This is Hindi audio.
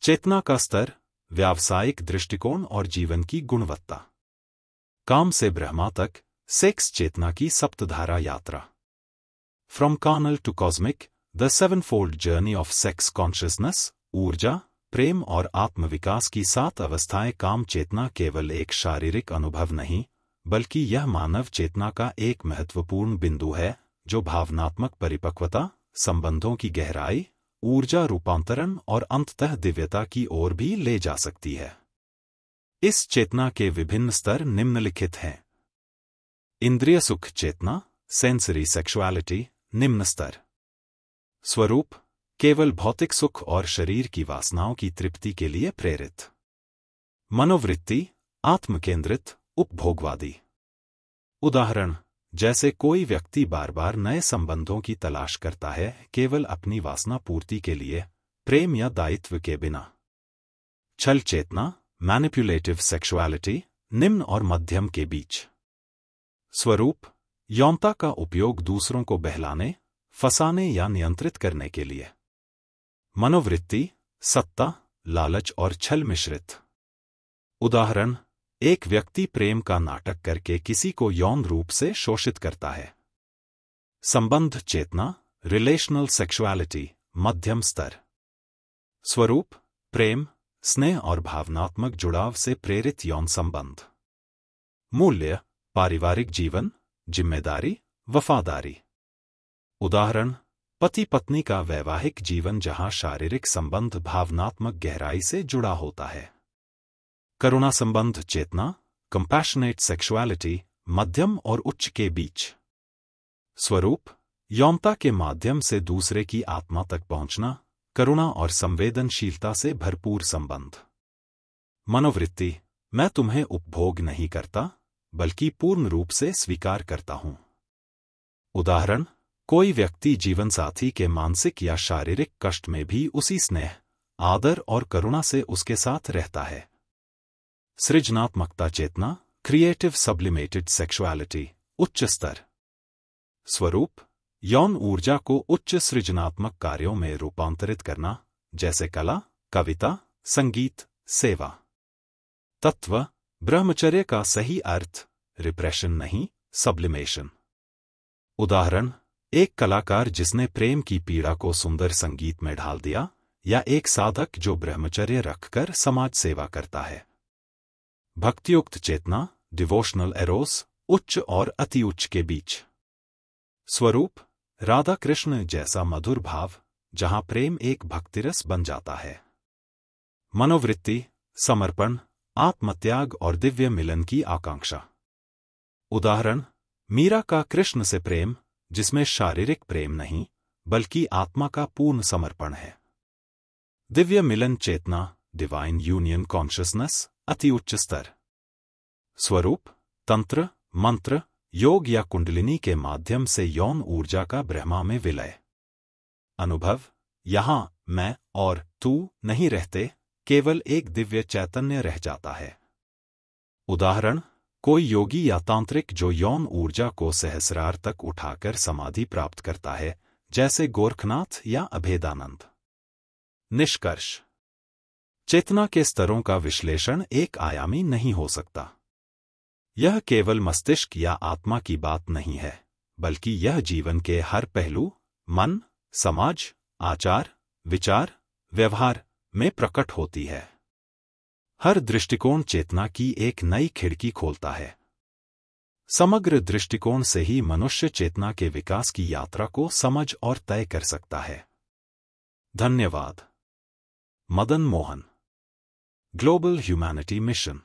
चेतना का स्तर, व्यावसायिक दृष्टिकोण और जीवन की गुणवत्ता। काम से ब्रह्मा तक, सेक्स चेतना की सप्तधारा यात्रा। From carnal to cosmic, the sevenfold journey of sex consciousness. ऊर्जा, प्रेम और आत्मविकास की 7 अवस्थाएं। काम चेतना केवल एक शारीरिक अनुभव नहीं, बल्कि यह मानव चेतना का एक महत्वपूर्ण बिंदु है जो भावनात्मक परिपक्वता, संबंधों की गहराई, ऊर्जा रूपांतरण और अंततः दिव्यता की ओर भी ले जा सकती है। इस चेतना के विभिन्न स्तर निम्नलिखित हैं। इंद्रिय सुख चेतना, सेंसरी सेक्सुअलिटी, निम्न स्तर। स्वरूप, केवल भौतिक सुख और शरीर की वासनाओं की तृप्ति के लिए प्रेरित। मनोवृत्ति, आत्मकेंद्रित, उपभोगवादी। उदाहरण, जैसे कोई व्यक्ति बार बार नए संबंधों की तलाश करता है केवल अपनी वासना पूर्ति के लिए, प्रेम या दायित्व के बिना। छल चेतना, मैनिपुलेटिव सेक्सुअलिटी, निम्न और मध्यम के बीच। स्वरूप, यौनता का उपयोग दूसरों को बहलाने, फंसाने या नियंत्रित करने के लिए। मनोवृत्ति, सत्ता, लालच और छल मिश्रित। उदाहरण, एक व्यक्ति प्रेम का नाटक करके किसी को यौन रूप से शोषित करता है। संबंध चेतना, रिलेशनल सेक्सुअलिटी, मध्यम स्तर। स्वरूप, प्रेम, स्नेह और भावनात्मक जुड़ाव से प्रेरित यौन संबंध। मूल्य, पारिवारिक जीवन, जिम्मेदारी, वफादारी। उदाहरण, पति पत्नी का वैवाहिक जीवन जहां शारीरिक संबंध भावनात्मक गहराई से जुड़ा होता है। करुणा संबंध चेतना, कंपैशनेट सेक्सुअलिटी, मध्यम और उच्च के बीच। स्वरूप, यौनता के माध्यम से दूसरे की आत्मा तक पहुंचना, करुणा और संवेदनशीलता से भरपूर संबंध। मनोवृत्ति, मैं तुम्हें उपभोग नहीं करता, बल्कि पूर्ण रूप से स्वीकार करता हूं। उदाहरण, कोई व्यक्ति जीवनसाथी के मानसिक या शारीरिक कष्ट में भी उसी स्नेह, आदर और करुणा से उसके साथ रहता है। सृजनात्मकता चेतना, क्रिएटिव सब्लिमेटेड सेक्सुअलिटी, उच्च स्तर। स्वरूप, यौन ऊर्जा को उच्च सृजनात्मक कार्यों में रूपांतरित करना, जैसे कला, कविता, संगीत, सेवा। तत्व, ब्रह्मचर्य का सही अर्थ, रिप्रेशन नहीं, सब्लिमेशन। उदाहरण, एक कलाकार जिसने प्रेम की पीड़ा को सुंदर संगीत में ढाल दिया, या एक साधक जो ब्रह्मचर्य रखकर समाज सेवा करता है। भक्तियुक्त चेतना, डिवोशनल एरोस, उच्च और अति उच्च के बीच। स्वरूप, राधा कृष्ण जैसा मधुर भाव, जहां प्रेम एक भक्तिरस बन जाता है। मनोवृत्ति, समर्पण, आत्मत्याग और दिव्य मिलन की आकांक्षा। उदाहरण, मीरा का कृष्ण से प्रेम, जिसमें शारीरिक प्रेम नहीं, बल्कि आत्मा का पूर्ण समर्पण है। दिव्य मिलन चेतना, डिवाइन यूनियन कॉन्शियसनेस, अति उच्च स्तर। स्वरूप, तंत्र, मंत्र, योग या कुंडलिनी के माध्यम से यौन ऊर्जा का ब्रह्मा में विलय। अनुभव, यहां मैं और तू नहीं रहते, केवल एक दिव्य चैतन्य रह जाता है। उदाहरण, कोई योगी या तांत्रिक जो यौन ऊर्जा को सहस्रार तक उठाकर समाधि प्राप्त करता है, जैसे गोरखनाथ या अभेदानंद। निष्कर्ष, चेतना के स्तरों का विश्लेषण एक आयामी नहीं हो सकता। यह केवल मस्तिष्क या आत्मा की बात नहीं है, बल्कि यह जीवन के हर पहलू, मन, समाज, आचार, विचार, व्यवहार में प्रकट होती है। हर दृष्टिकोण चेतना की एक नई खिड़की खोलता है। समग्र दृष्टिकोण से ही मनुष्य चेतना के विकास की यात्रा को समझ और तय कर सकता है। धन्यवाद। Madan Mohan, global humanity mission.